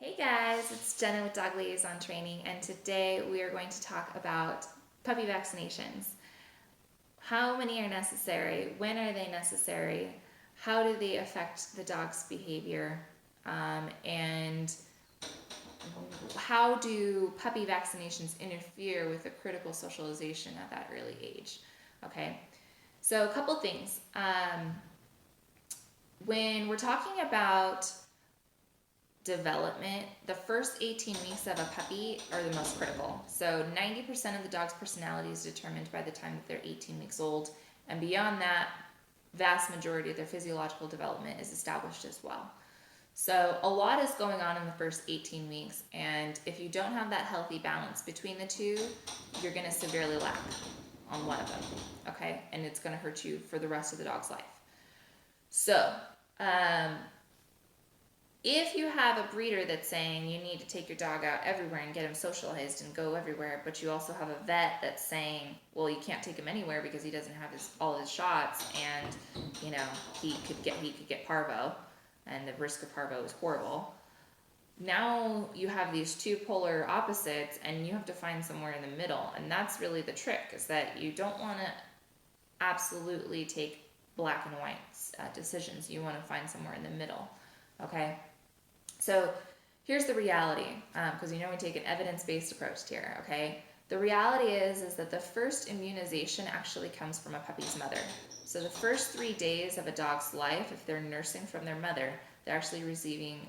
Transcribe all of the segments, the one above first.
Hey guys, it's Jenna with Dog Liaison Training, and today we are going to talk about puppy vaccinations. How many are necessary? When are they necessary? How do they affect the dog's behavior? And how do puppy vaccinations interfere with the critical socialization at that early age? Okay, so a couple things. When we're talking about development, the first 18 weeks of a puppy are the most critical. So 90% of the dog's personality is determined by the time that they're 18 weeks old, and beyond that, vast majority of their physiological development is established as well. So a lot is going on in the first 18 weeks, and if you don't have that healthy balance between the two, you're going to severely lack on one of them, okay? And it's going to hurt you for the rest of the dog's life. So, if you have a breeder that's saying you need to take your dog out everywhere and get him socialized and go everywhere, but you also have a vet that's saying, well, you can't take him anywhere because he doesn't have all his shots, and he could get parvo, and the risk of parvo is horrible. Now you have these two polar opposites, and you have to find somewhere in the middle, and that's really the trick. Is that you don't want to absolutely take black and white decisions. You want to find somewhere in the middle. Okay. So here's the reality, because we take an evidence-based approach here, okay? The reality is that the first immunization actually comes from a puppy's mother. So the first 3 days of a dog's life, if they're nursing from their mother, they're actually receiving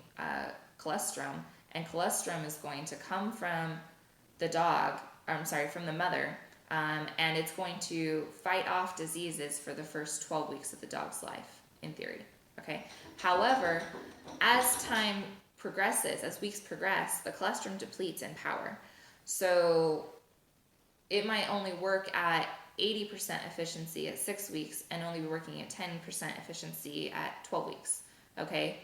colostrum, and colostrum is going to come from the mother, and it's going to fight off diseases for the first 12 weeks of the dog's life, in theory, okay? However, as time progresses, as weeks progress, the colostrum depletes in power. So it might only work at 80% efficiency at 6 weeks and only be working at 10% efficiency at 12 weeks. Okay?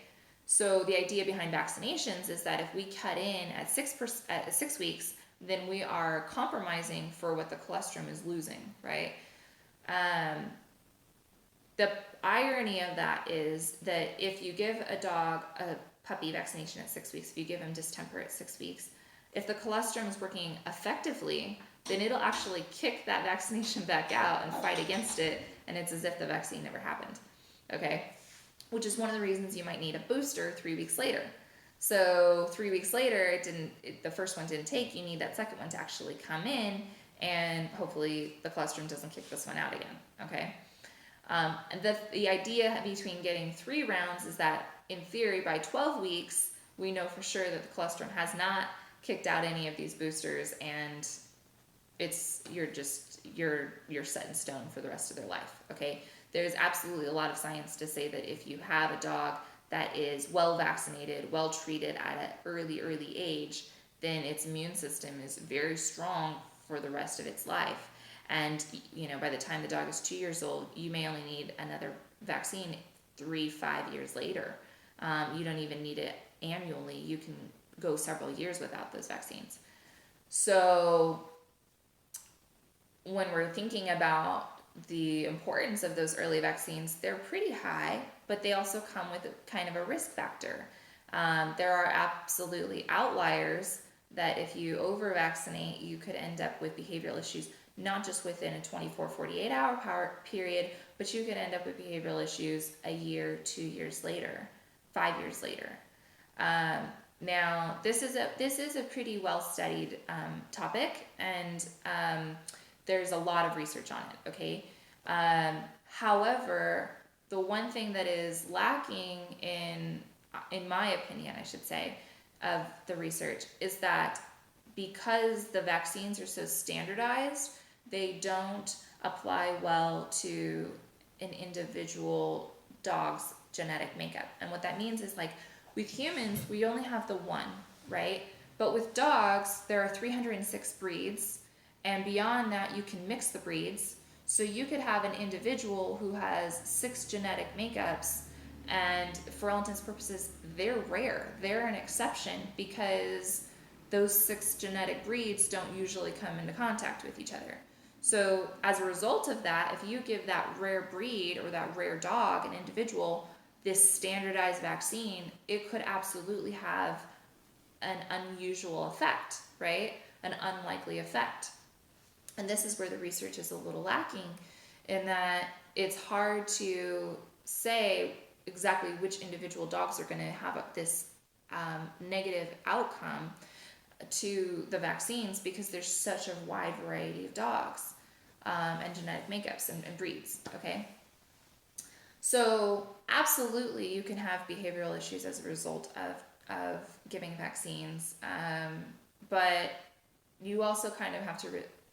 So the idea behind vaccinations is that if we cut in at 6 weeks, then we are compromising for what the colostrum is losing, right? The irony of that is that if you give a dog a puppy vaccination at 6 weeks, if you give him distemper at 6 weeks, if the colostrum is working effectively, then it'll actually kick that vaccination back out and fight against it, and it's as if the vaccine never happened, okay? Which is one of the reasons you might need a booster 3 weeks later. So 3 weeks later, the first one didn't take, you need that second one to actually come in, and hopefully the colostrum doesn't kick this one out again, okay? And the idea between getting 3 rounds is that, in theory, by 12 weeks, we know for sure that the colostrum has not kicked out any of these boosters, and you're set in stone for the rest of their life. Okay, there's absolutely a lot of science to say that if you have a dog that is well vaccinated, well treated at an early age, then its immune system is very strong for the rest of its life. And by the time the dog is 2 years old, you may only need another vaccine 3-5 years later. You don't even need it annually. You can go several years without those vaccines. So when we're thinking about the importance of those early vaccines, they're pretty high, but they also come with kind of a risk factor. There are absolutely outliers that if you over-vaccinate, you could end up with behavioral issues, not just within a 24-48 hour period, but you could end up with behavioral issues a year, 2 years later, 5 years later. Now, this is a pretty well-studied topic, and there's a lot of research on it, okay? However, the one thing that is lacking in my opinion, I should say, of the research is that because the vaccines are so standardized, they don't apply well to an individual dog's genetic makeup. And what that means is, like, with humans, we only have the one, right? But with dogs, there are 306 breeds, and beyond that, you can mix the breeds. So you could have an individual who has 6 genetic makeups, and for all intents and purposes, they're rare. They're an exception because those 6 genetic breeds don't usually come into contact with each other. So as a result of that, if you give that rare breed or that rare dog, an individual, this standardized vaccine, it could absolutely have an unusual effect, right? An unlikely effect. And this is where the research is a little lacking, in that it's hard to say exactly which individual dogs are going to have this negative outcome to the vaccines, because there's such a wide variety of dogs and genetic makeups and breeds, okay? So absolutely you can have behavioral issues as a result of giving vaccines, but you also kind of have to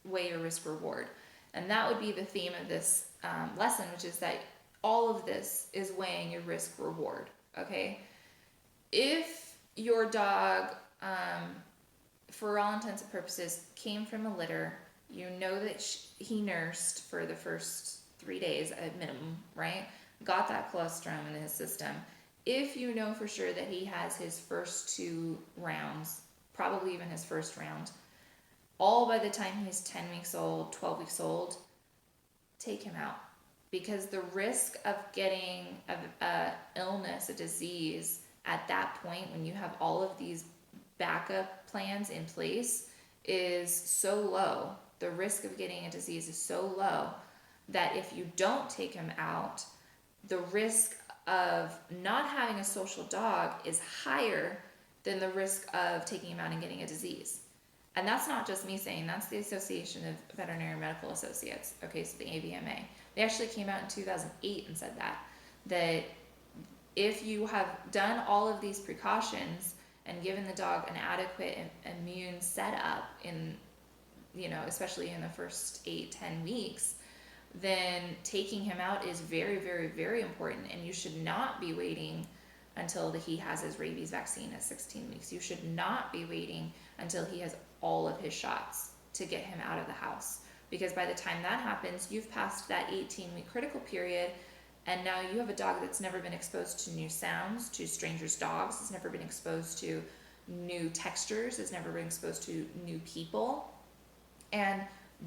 weigh your risk reward. And that would be the theme of this lesson, which is that all of this is weighing your risk reward, okay? If your dog, for all intents and purposes, came from a litter, you know that he nursed for the first 3 days at minimum, right? Got that colostrum in his system. If you know for sure that he has his first 2 rounds, probably even his first round, all by the time he's 10 weeks old, 12 weeks old, take him out. Because the risk of getting a illness, a disease, at that point, when you have all of these backup plans in place, is so low. The risk of getting a disease is so low that if you don't take him out, the risk of not having a social dog is higher than the risk of taking him out and getting a disease. And that's not just me saying, that's the Association of Veterinary Medical Associates, okay, so the AVMA. They actually came out in 2008 and said that if you have done all of these precautions and given the dog an adequate immune setup in, especially in the first 8-10 weeks, then taking him out is very, very, very important. And you should not be waiting until he has his rabies vaccine at 16 weeks. You should not be waiting until he has all of his shots to get him out of the house. Because by the time that happens, you've passed that 18-week critical period, and now you have a dog that's never been exposed to new sounds, to strangers' dogs, has never been exposed to new textures, has never been exposed to new people. And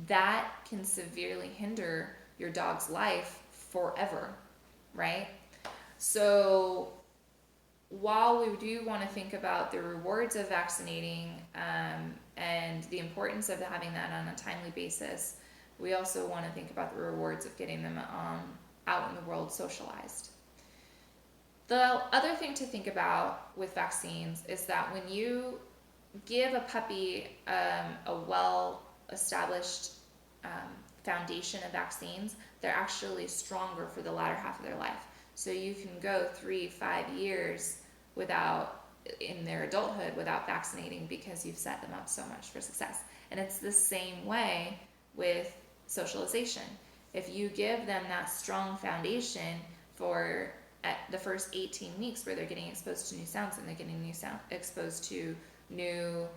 that can severely hinder your dog's life forever, right? So while we do want to think about the rewards of vaccinating and the importance of having that on a timely basis, we also want to think about the rewards of getting them out in the world socialized. The other thing to think about with vaccines is that when you give a puppy a well-established foundation of vaccines, they're actually stronger for the latter half of their life. So you can go 3-5 years in their adulthood without vaccinating, because you've set them up so much for success. And it's the same way with socialization. If you give them that strong foundation for at the first 18 weeks, where they're getting exposed to new sounds and they're getting exposed to new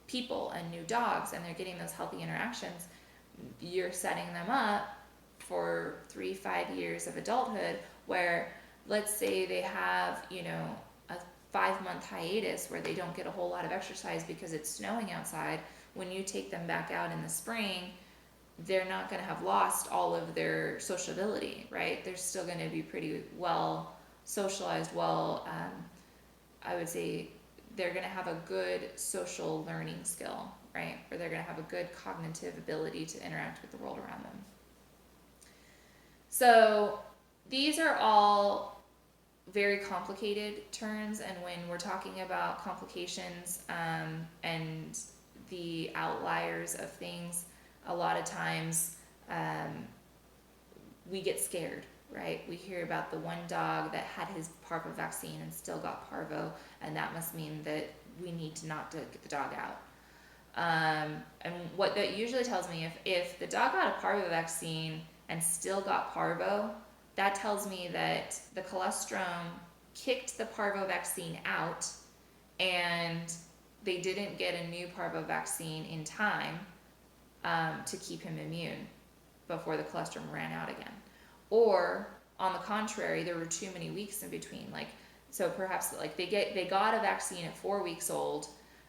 people and new dogs, and they're getting those healthy interactions, you're setting them up for 3-5 years of adulthood, where let's say they have, a 5-month hiatus where they don't get a whole lot of exercise because it's snowing outside. When you take them back out in the spring, they're not going to have lost all of their sociability, right? They're still going to be pretty well socialized, I would say they're going to have a good social learning skill, right? Or they're going to have a good cognitive ability to interact with the world around them. So these are all very complicated terms, and when we're talking about complications and the outliers of things, a lot of times we get scared, right? We hear about the one dog that had his parvo vaccine and still got parvo, and that must mean that we need to not to get the dog out. And what that usually tells me, if the dog got a parvo vaccine and still got parvo, that tells me that the colostrum kicked the parvo vaccine out and they didn't get a new parvo vaccine in time to keep him immune before the colostrum ran out again. Or on the contrary, there were too many weeks in between. So perhaps they got a vaccine at 4 weeks old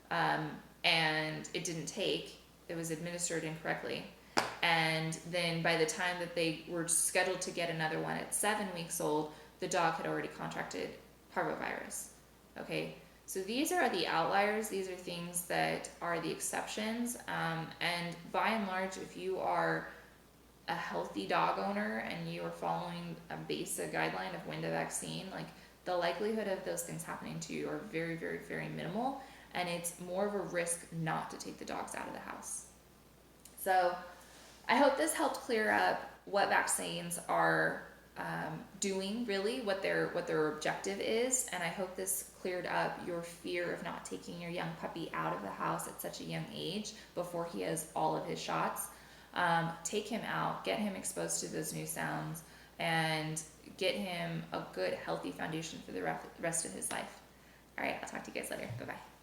and it didn't take, it was administered incorrectly. And then by the time that they were scheduled to get another one at 7 weeks old, the dog had already contracted parvovirus. Okay, So these are the outliers. These are things that are the exceptions. And by and large, if you are a healthy dog owner and you are following a basic guideline of when to vaccine, like the likelihood of those things happening to you are very, very, very minimal. And it's more of a risk not to take the dogs out of the house. So I hope this helped clear up what vaccines are doing, really, what their objective is, and I hope this cleared up your fear of not taking your young puppy out of the house at such a young age before he has all of his shots. Take him out, get him exposed to those new sounds, and get him a good, healthy foundation for the rest of his life. All right, I'll talk to you guys later. Bye bye.